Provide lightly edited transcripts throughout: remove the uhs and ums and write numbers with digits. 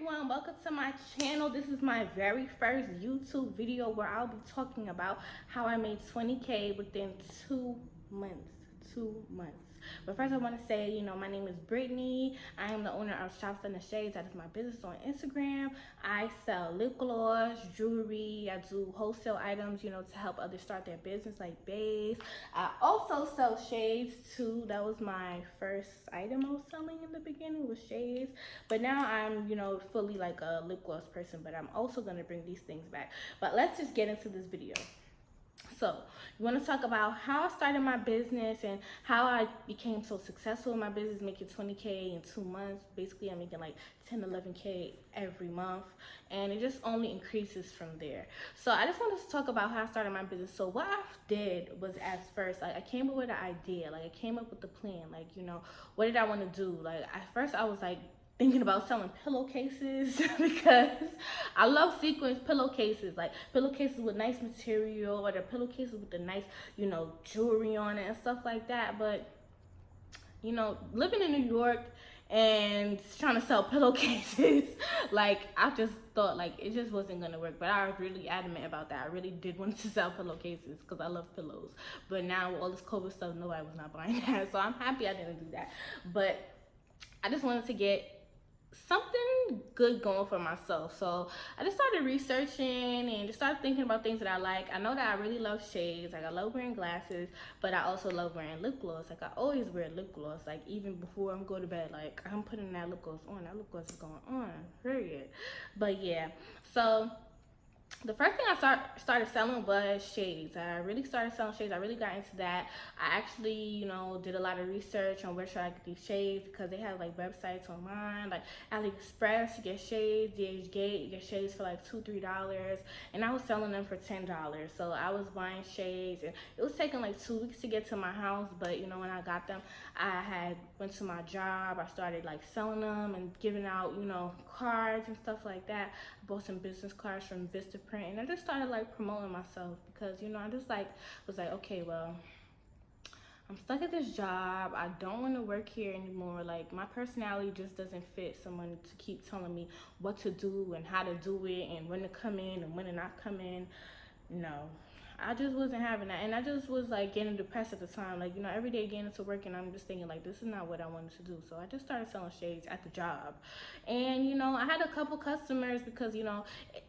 everyone, welcome to my channel. This is my very first YouTube video where I'll be talking about how I made 20K within 2 months. 2 months. But first I want to say, my name is Brittany. I am the owner of Shops and the Shades. That is my business on Instagram. I sell lip gloss, jewelry. I do wholesale items, to help others start their business like bays. I also sell shades too. That was my first item I was selling in the beginning, was shades. But now I'm, fully like a lip gloss person, but I'm also going to bring these things back. But let's just get into this video. So, you want to talk about how I started my business and how I became so successful in my business, making 20K in 2 months. Basically, I'm making like 10, 11K every month, and it just only increases from there. So, I just wanted to talk about how I started my business. So, what I did was, at first, I came up with an idea. I came up with a plan. What did I want to do? At first, I was thinking about selling pillowcases because I love sequins pillowcases, like pillowcases with nice material, or the pillowcases with the nice, jewelry on it and stuff like that. But, living in New York and trying to sell pillowcases, I just thought it just wasn't gonna work. But I was really adamant about that. I really did want to sell pillowcases because I love pillows. But now with all this COVID stuff, nobody was not buying that. So I'm happy I didn't do that. But I just wanted to get something good going for myself. So I just started researching and just started thinking about things that I like. I know that I really love shades. I love wearing glasses, but I also love wearing lip gloss. I always wear lip gloss. Even before I'm going to bed, I'm putting that lip gloss on. That lip gloss is going on, period. But yeah, so the first thing I started selling was shades. I really started selling shades. I really got into that. I actually, did a lot of research on where should I get these shades, because they have websites online, AliExpress, you get shades, DHgate, you get shades for $2, $3, and I was selling them for $10. So I was buying shades, and it was taking 2 weeks to get to my house. But when I got them, I went to my job. I started selling them and giving out, cards and stuff like that. I bought some business cards from Vista Print, and I just started promoting myself because I just was okay, well, I'm stuck at this job. I don't want to work here anymore. My personality just doesn't fit someone to keep telling me what to do and how to do it and when to come in and when to not come in. No, I just wasn't having that. And I just was getting depressed at the time. Every day getting into work, and I'm just thinking this is not what I wanted to do. So I just started selling shades at the job. And I had a couple customers because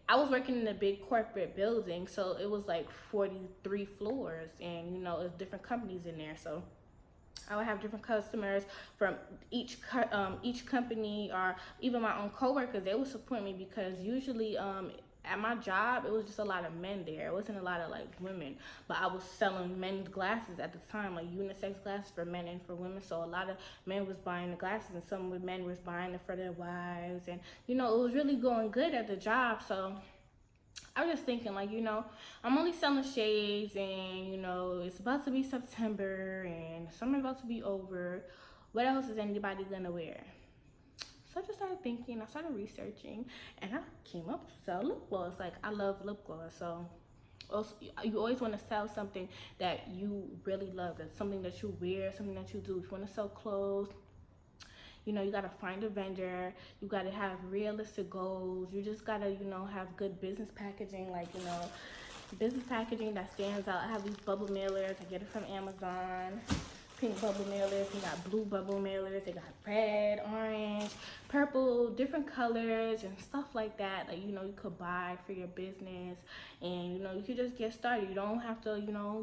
I was working in a big corporate building, so it was 43 floors, and it was different companies in there. So I would have different customers from each company, or even my own coworkers. They would support me because usually at my job, it was just a lot of men there. It wasn't a lot of women, but I was selling men's glasses at the time, unisex glasses for men and for women. So a lot of men was buying the glasses, and some men was buying it for their wives, and it was really going good at the job. So I was just thinking, I'm only selling shades, and it's about to be September and summer's about to be over. What else is anybody gonna wear? So I just started thinking, I started researching, and I came up to sell lip gloss. I love lip gloss. So also, you always want to sell something that you really love. That's something that you wear, something that you do. If you want to sell clothes, you gotta find a vendor. You gotta have realistic goals. You just gotta, have good business packaging, business packaging that stands out. I have these bubble mailers. I get it from Amazon. Pink bubble mailers, they got blue bubble mailers, they got red, orange, purple, different colors and stuff like that you could buy for your business. And you could just get started. You don't have to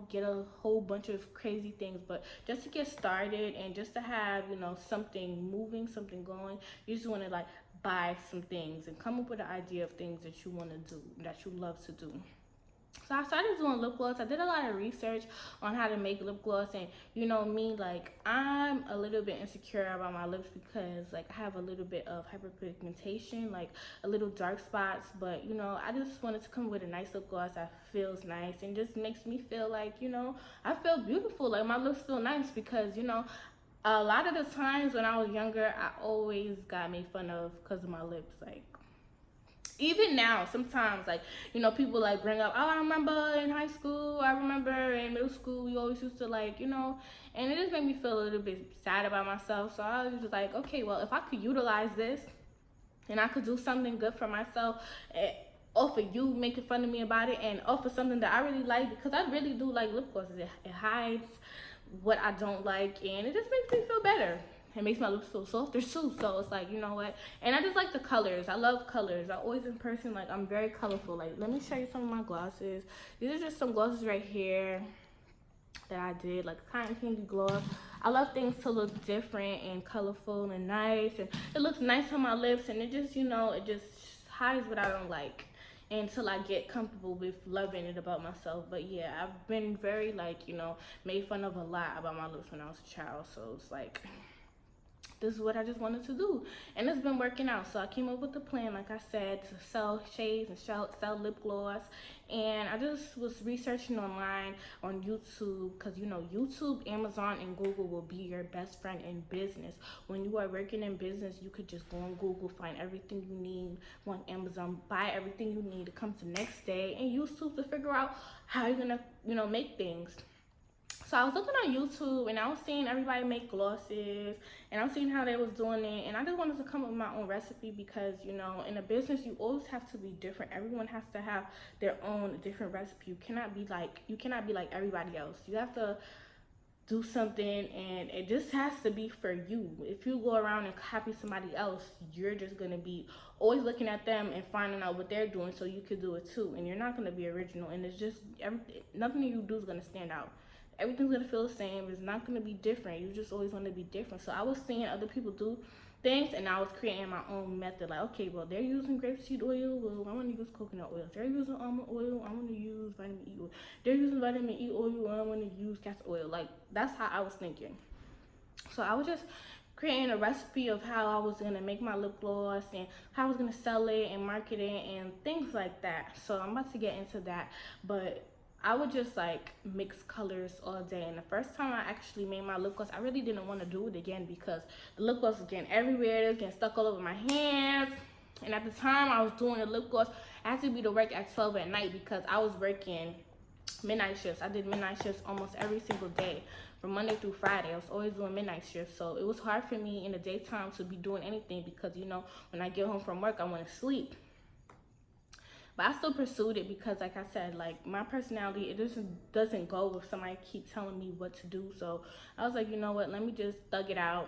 get a whole bunch of crazy things, but just to get started and just to have something moving, something going. You just want to buy some things and come up with an idea of things that you want to do, that you love to do. So I started doing lip gloss. I did a lot of research on how to make lip gloss, and me, I'm a little bit insecure about my lips because I have a little bit of hyperpigmentation, a little dark spots. But I just wanted to come with a nice lip gloss that feels nice and just makes me feel I feel beautiful. My lips feel nice because a lot of the times when I was younger, I always got made fun of because of my lips. Even now, sometimes, people bring up, oh, I remember in high school, I remember in middle school, we always used to and it just made me feel a little bit sad about myself. So I was just okay, well, if I could utilize this and I could do something good for myself, off of you making fun of me about it, and off of something that I really like, because I really do like lip glosses. It hides what I don't like, and it just makes me feel better. It makes my lips feel softer too. So it's like, you know what? And I just like the colors. I love colors. I always in person, like, I'm very colorful. Like, let me show you some of my glosses. These are just some glosses right here that I did, like cotton candy gloss. I love things to look different and colorful and nice, and it looks nice on my lips, and it just, you know, it just hides what I don't like until I get comfortable with loving it about myself. But yeah, I've been very, like, you know, made fun of a lot about my lips when I was a child. So it's like, this is what I just wanted to do, and it's been working out. So I came up with a plan, like I said, to sell shades and sell lip gloss. And I just was researching online on YouTube, because, you know, YouTube, Amazon, and Google will be your best friend in business. When you are working in business, you could just go on Google, find everything you need, go on Amazon, buy everything you need. It comes the next day, and YouTube to figure out how you're gonna, you know, make things. So I was looking on YouTube, and I was seeing everybody make glosses, and I was seeing how they was doing it, and I just wanted to come up with my own recipe, because, you know, in a business, you always have to be different. Everyone has to have their own different recipe. You cannot be like everybody else. You have to do something, and it just has to be for you. If you go around and copy somebody else, you're just gonna be always looking at them and finding out what they're doing so you could do it too, and you're not gonna be original, and it's just nothing you do is gonna stand out. Everything's gonna feel the same. It's not gonna be different. You just always want to be different. So I was seeing other people do things, and I was creating my own method. Like, okay, well, they're using grapeseed oil. Well, I want to use coconut oil. They're using almond oil. I want to use vitamin E oil. They're using vitamin E oil. I want to use castor oil. Like, that's how I was thinking. So I was just creating a recipe of how I was gonna make my lip gloss, and how I was gonna sell it and market it and things like that. So I'm about to get into that, but I would just like mix colors all day. And the first time I actually made my lip gloss, I really didn't want to do it again, because the lip gloss was getting everywhere. It was getting stuck all over my hands. And at the time I was doing the lip gloss, I had to be to work at 12 at night, because I was working midnight shifts. I did midnight shifts almost every single day from Monday through Friday. I was always doing midnight shifts. So it was hard for me in the daytime to be doing anything, because, you know, when I get home from work, I want to sleep. But I still pursued it, because, like I said, like, my personality, it just doesn't go with somebody keep telling me what to do. So I was like, you know what, let me just thug it out,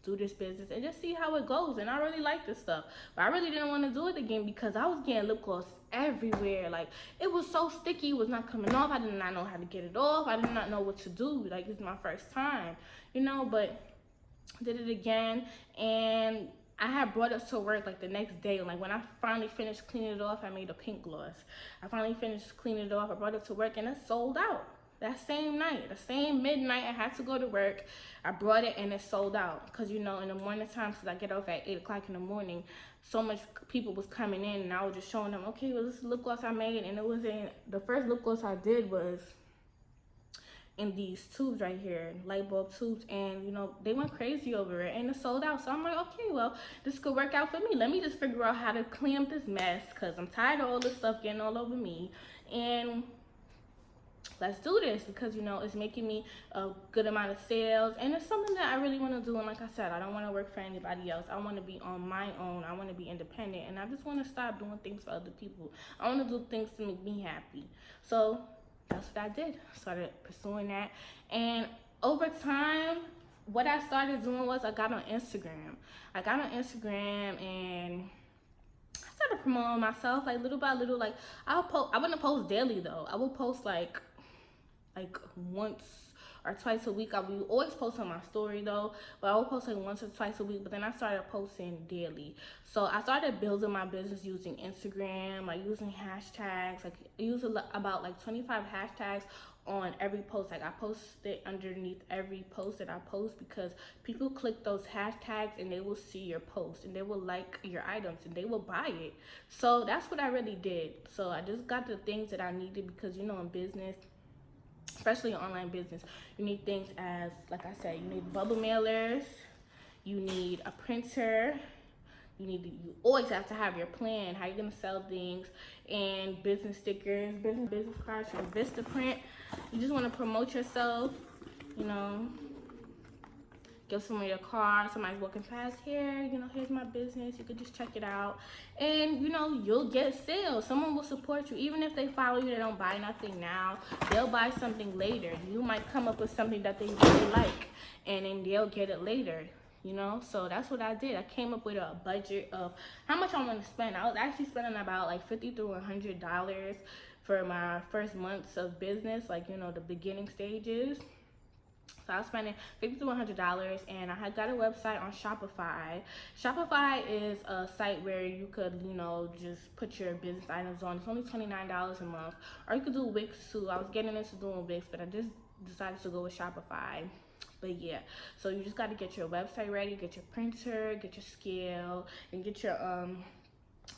do this business, and just see how it goes. And I really like this stuff. But I really didn't want to do it again, because I was getting lip gloss everywhere. Like, it was so sticky, it was not coming off. I did not know how to get it off. I did not know what to do. Like, it's my first time, you know, but did it again. And I had brought it to work like the next day. Like, when I finally finished cleaning it off, I made a pink gloss. I finally finished cleaning it off. I brought it to work, and it sold out. That same night, the same midnight, I had to go to work. I brought it, and it sold out. Because, you know, in the morning time, because I get off at 8 o'clock in the morning, so much people was coming in, and I was just showing them, okay, well, this is lip gloss I made. And it was the first lip gloss I did was in these tubes right here, light bulb tubes, and, you know, they went crazy over it, and it sold out. So I'm like, okay, well, this could work out for me. Let me just figure out how to clean up this mess, because I'm tired of all this stuff getting all over me, and let's do this, because, you know, it's making me a good amount of sales, and it's something that I really want to do. And like I said, I don't want to work for anybody else. I want to be on my own. I want to be independent, and I just want to stop doing things for other people. I want to do things to make me happy. So that's what I did. Started pursuing that, and over time, what I started doing was I got on Instagram. And I started promoting myself, like, little by little. Like, I wouldn't post daily though. I would post like once or twice a week. I would always post on my story though, but I would post like once or twice a week. But then I started posting daily. So I started building my business using Instagram, like using hashtags. Like, I use about like 25 hashtags on every post. Like, I post it underneath every post that I post, because people click those hashtags and they will see your post, and they will like your items, and they will buy it. So that's what I really did. So I just got the things that I needed, because, you know, in business, especially in online business, you need things as, like I said, you need bubble mailers, you need a printer, you always have to have your plan, how you're gonna sell things, and business stickers, business cards from Vistaprint. You just want to promote yourself, you know. give someone your card, somebody's walking past, here, you know, here's my business, you could just check it out, and you know, you'll get sales. Someone will support you. Even if they follow you, they don't buy nothing now, they'll buy something later. You might come up with something that they really like, and then they'll get it later, you know. So that's what I did. I came up with a budget of how much I want to spend. I was actually spending about like $50 to $100 for my first months of business, like, you know, the beginning stages. So I was spending $50 to $100, and I had got a website on Shopify. Shopify is a site where you could, you know, just put your business items on. It's only $29 a month. Or you could do Wix too. I was getting into doing Wix, but I just decided to go with Shopify. But yeah, so you just got to get your website ready, get your printer, get your scale, and get your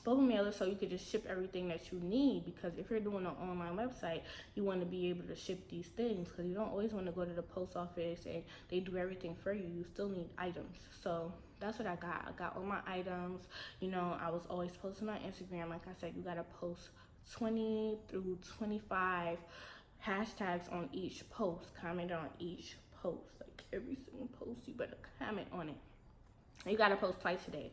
bulk mailer, so you could just ship everything that you need. Because if you're doing an online website, you want to be able to ship these things, because you don't always want to go to the post office and they do everything for you. You still need items. So that's what I got. I got all my items. You know, I was always posting on Instagram. Like I said, you got to post 20 through 25 hashtags on each post, comment on each post. Like every single post, you better comment on it. You gotta post twice a day.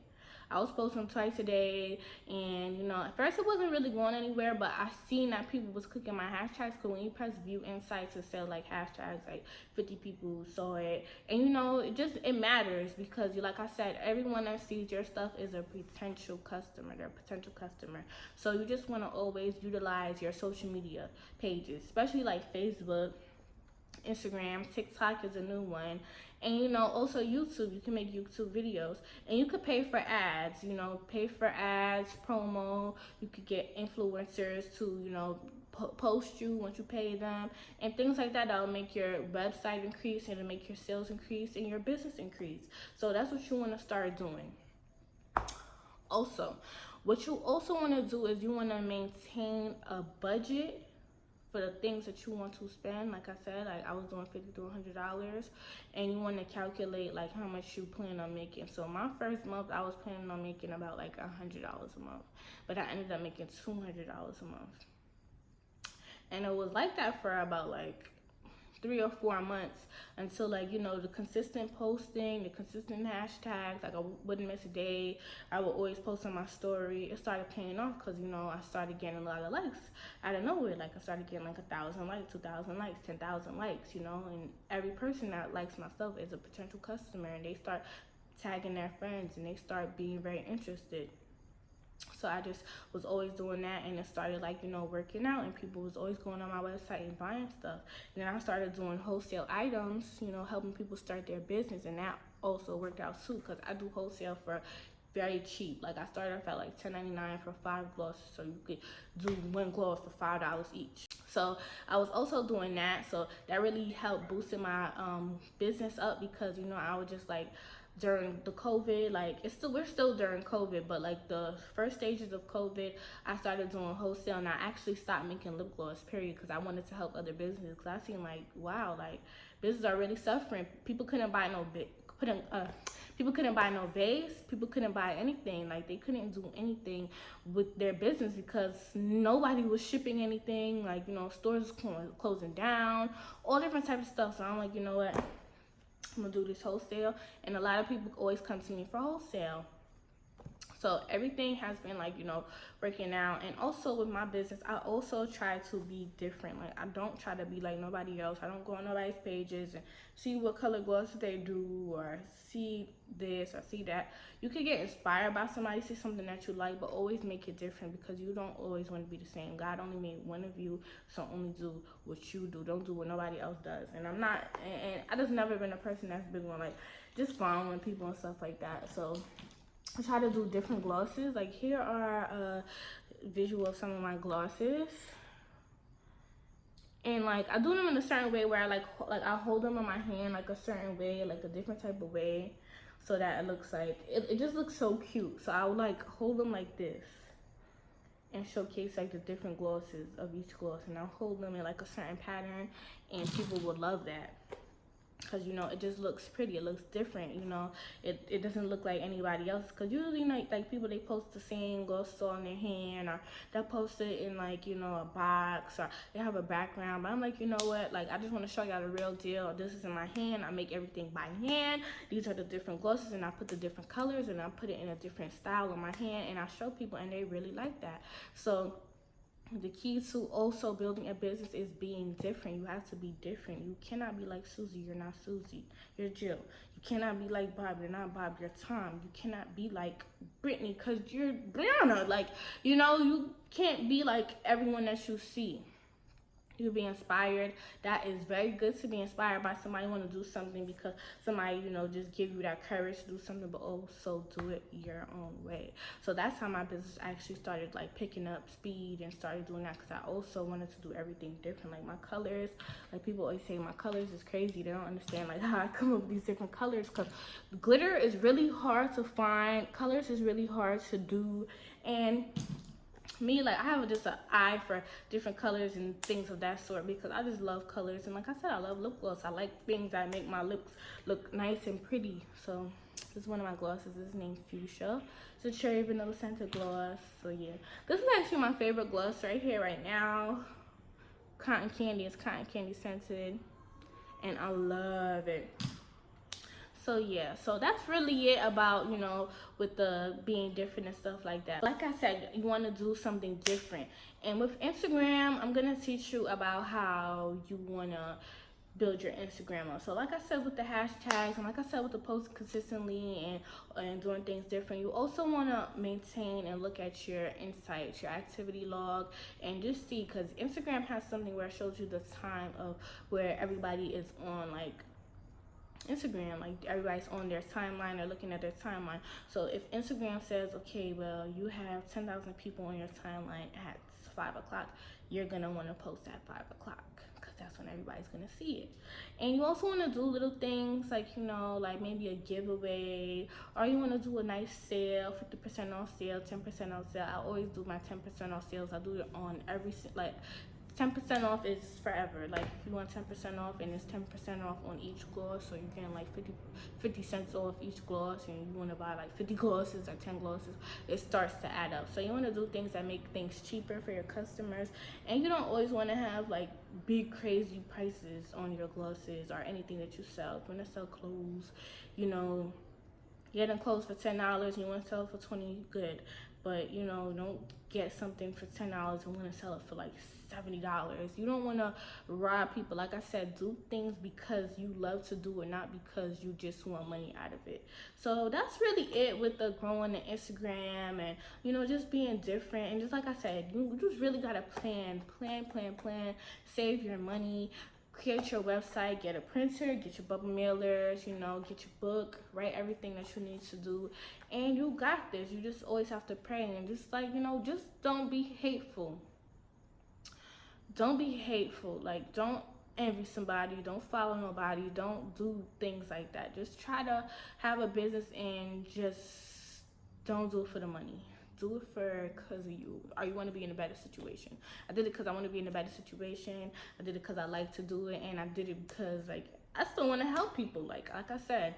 I was posting twice a day, and you know, at first it wasn't really going anywhere, but I seen that people was clicking my hashtags, because when you press view insights, it said like hashtags, like 50 people saw it. And you know, it matters, because like I said, everyone that sees your stuff is a potential customer. They're a potential customer. So you just want to always utilize your social media pages, especially like Facebook, Instagram, TikTok is a new one, and you know, also YouTube. You can make YouTube videos, and you could pay for ads, you know, pay for ads, promo. You could get influencers to, you know, post you once you pay them, and things like that. That will make your website increase, and it'll make your sales increase and your business increase. So that's what you want to start doing. Also, what you also want to do is you want to maintain a budget for the things that you want to spend. Like I said, like I was doing $50 to $100, and you want to calculate like how much you plan on making. So my first month, I was planning on making about like $100 a month, but I ended up making $200 a month, and it was like that for about like 3 or 4 months, until like, you know, the consistent posting, the consistent hashtags, like I wouldn't miss a day. I would always post on my story. It started paying off, because you know, I started getting a lot of likes out of nowhere. Like I started getting like 1,000 likes, 2,000 likes, 10,000 likes, you know. And every person that likes my stuff is a potential customer, and they start tagging their friends, and they start being very interested. So I just was always doing that, and it started like, you know, working out, and people was always going on my website and buying stuff. And then I started doing wholesale items, you know, helping people start their business, and that also worked out too, because I do wholesale for very cheap. Like I started off at like $10.99 for 5 glosses, so you could do 1 gloss for $5 each. So I was also doing that, so that really helped boosting my business up, because you know, I was just like, during the COVID, like we're still during COVID, but like the first stages of COVID, I started doing wholesale, and I actually stopped making lip gloss, period, because I wanted to help other businesses. Because I seen like, wow, like businesses are really suffering. People couldn't buy no people couldn't buy no base. People couldn't buy anything. Like they couldn't do anything with their business, because nobody was shipping anything. Like, you know, stores closing down, all different types of stuff. So I'm like, you know what, I'm gonna do this wholesale. And a lot of people always come to me for wholesale. So everything has been like, you know, working out. And also with my business, I also try to be different. Like I don't try to be like nobody else. I don't go on nobody's pages and see what color gloss they do, or see this or see that. You can get inspired by somebody, see something that you like, but always make it different, because you don't always want to be the same. God only made one of you, so only do what you do. Don't do what nobody else does. And I'm not, and I just never been a person that's big on like just following people and stuff like that. So I try to do different glosses. Like here are a visual of some of my glosses. And like I do them in a certain way, where I like I hold them in my hand like a certain way, like a different type of way, so that it looks like, it just looks so cute. So I would like hold them like this and showcase like the different glosses of each gloss, and I'll hold them in like a certain pattern, and people would love that. because you know it just looks pretty, it looks different, you know, it doesn't look like anybody else, because usually like people, they post the same gloss on their hand, or they'll post it in like, you know, a box, or they have a background. But I'm like, you know what, like I just want to show y'all the real deal. This is in my hand, I make everything by hand. These are the different glosses, and I put the different colors, and I put it in a different style on my hand, and I show people, and they really like that. So the key to also building a business is being different. You have to be different. You cannot be like Susie. You're not Susie. You're Jill. You cannot be like Bob. You're not Bob. You're Tom. You cannot be like Brittany because you're Brianna. Like, you know, you can't be like everyone that you see. You be inspired. That is very good to be inspired by somebody want to do something, because somebody, you know, just give you that courage to do something, but also do it your own way. So that's how my business actually started, like picking up speed, and started doing that, because I also wanted to do everything different. Like my colors, like people always say my colors is crazy. They don't understand like how I come up with these different colors, because glitter is really hard to find, colors is really hard to do, and me, like I have just an eye for different colors and things of that sort, because I just love colors. And like I said, I love lip gloss. I like things that make my lips look nice and pretty. So this is one of my glosses. This is named Fuchsia. It's a cherry vanilla scented gloss. So yeah, this is actually my favorite gloss right here right now. Cotton candy. It's cotton candy scented, and I love it. So yeah, so that's really it about, you know, with the being different and stuff like that. Like I said, you want to do something different. And with Instagram, I'm going to teach you about how you want to build your Instagram up. So like I said with the hashtags, and like I said with the posting consistently, and doing things different, you also want to maintain and look at your insights, your activity log, and just see, because Instagram has something where it shows you the time of where everybody is on, like Instagram, like everybody's on their timeline, they're looking at their timeline. So if Instagram says, okay, well, you have 10,000 people on your timeline at 5 o'clock, you're gonna want to post at 5 o'clock, because that's when everybody's gonna see it. And you also want to do little things like, you know, like maybe a giveaway, or you want to do a nice sale, 50% off sale, 10% off sale. I always do my 10% off sales. I do it on every, like 10% off is forever. Like if you want 10% off, and it's 10% off on each gloss, so you're getting like 50 cents off each gloss, and you want to buy like 50 glosses or 10 glosses, it starts to add up. So you want to do things that make things cheaper for your customers, and you don't always want to have like big crazy prices on your glosses or anything that you sell. If you want to sell clothes, you know, getting clothes for $10 and you want to sell it for 20, good. But you know, don't get something for $10 and want to sell it for like $70. You don't want to rob people. Like I said, do things because you love to do it, not because you just want money out of it. So that's really it with the growing the Instagram, and you know, just being different. And just like I said, you just really gotta plan, save your money, create your website, get a printer, get your bubble mailers, you know, get your book, write everything that you need to do, and you got this. You just always have to pray, and just like, you know, just don't be hateful. Don't be hateful. Like, don't envy somebody, don't follow nobody, don't do things like that. Just try to have a business, and just don't do it for the money. Do it for because of you, or you want to be in a better situation. I did it because I want to be in a better situation. I did it because I like to do it, and I did it because like I still want to help people. Like I said,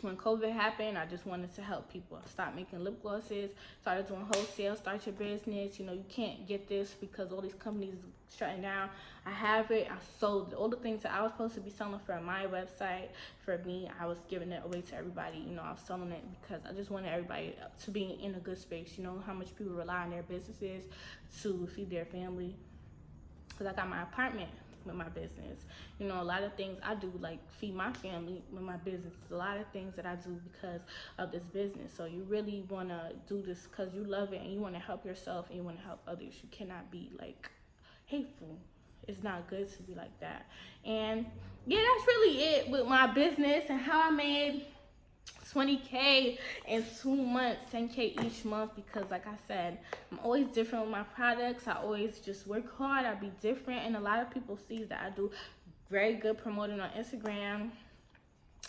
when COVID happened, I just wanted to help people. I stopped making lip glosses, started doing wholesale, start your business. You know, you can't get this because all these companies shutting down. I have it. I sold all the things that I was supposed to be selling for my website. For me, I was giving it away to everybody. You know, I was selling it because I just wanted everybody to be in a good space. You know how much people rely on their businesses to feed their family. Because I got my apartment with my business. You know, a lot of things I do, like feed my family with my business. A lot of things that I do because of this business. So you really want to do this because you love it, and you want to help yourself, and you want to help others. You cannot be like hateful. It's not good to be like that. And yeah, that's really it with my business and how I made 20K in 2 months, 10K each month, because like I said, I'm always different with my products. I always just work hard. I be different, and a lot of people see that I do very good promoting on Instagram.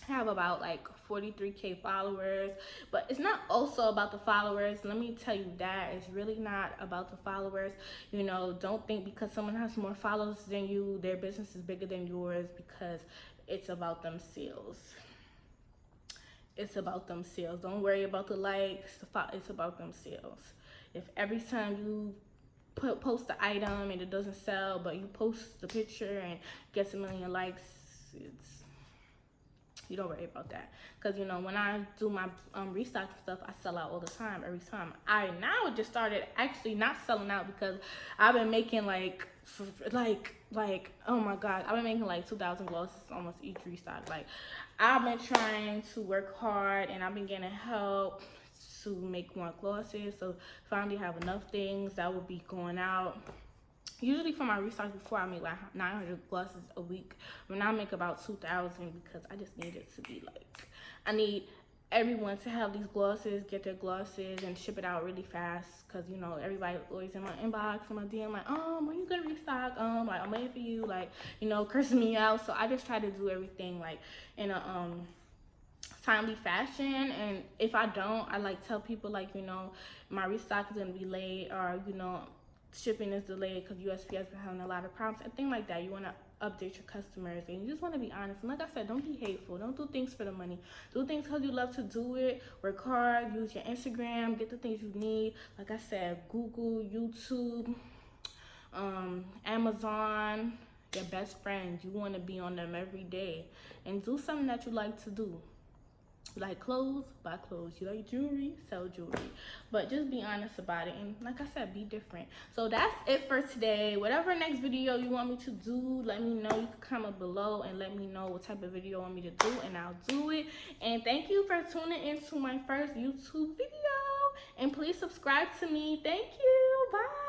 I have about like 43K followers, but it's not also about the followers. Let me tell you that it's really not about the followers. You know, don't think because someone has more followers than you, their business is bigger than yours, because it's about them sales. It's about them sales. Don't worry about the likes. It's about them sales. If every time you post the item and it doesn't sell, but you post the picture and gets a million likes, you don't worry about that. Because, you know, when I do my restock stuff, I sell out all the time, every time. I now just started actually not selling out because I've been making like oh my God, I've been making like 2,000 glosses almost each restock. Like, I've been trying to work hard and I've been getting help to make more glosses. So finally have enough things that will be going out. Usually for my restocks before, I make like 900 glosses a week. But now I make about 2,000 because I just need it to be like, I need everyone to have these glosses, get their glosses, and ship it out really fast. Because, you know, everybody always in my inbox and my DM like, when you gonna restock? Like, I'm waiting for you, like, you know, cursing me out. So I just try to do everything like in a timely fashion. And if I don't, I like tell people like, you know, my restock is gonna be late, or, you know, shipping is delayed because USPS has been having a lot of problems and things like that. You want to update your customers and you just want to be honest. And like I said, don't be hateful. Don't do things for the money. Do things because you love to do it. Work hard. Use your Instagram. Get the things you need. Like I said, Google, YouTube, Amazon, your best friends. You want to be on them every day and do something that you like to do. You like clothes, buy clothes. You like jewelry, sell jewelry. But just be honest about it. And like I said, be different. So that's it for today. Whatever next video you want me to do, let me know. You can comment below and let me know what type of video you want me to do, and I'll do it. And thank you for tuning into my first YouTube video. And please subscribe to me. Thank you. Bye.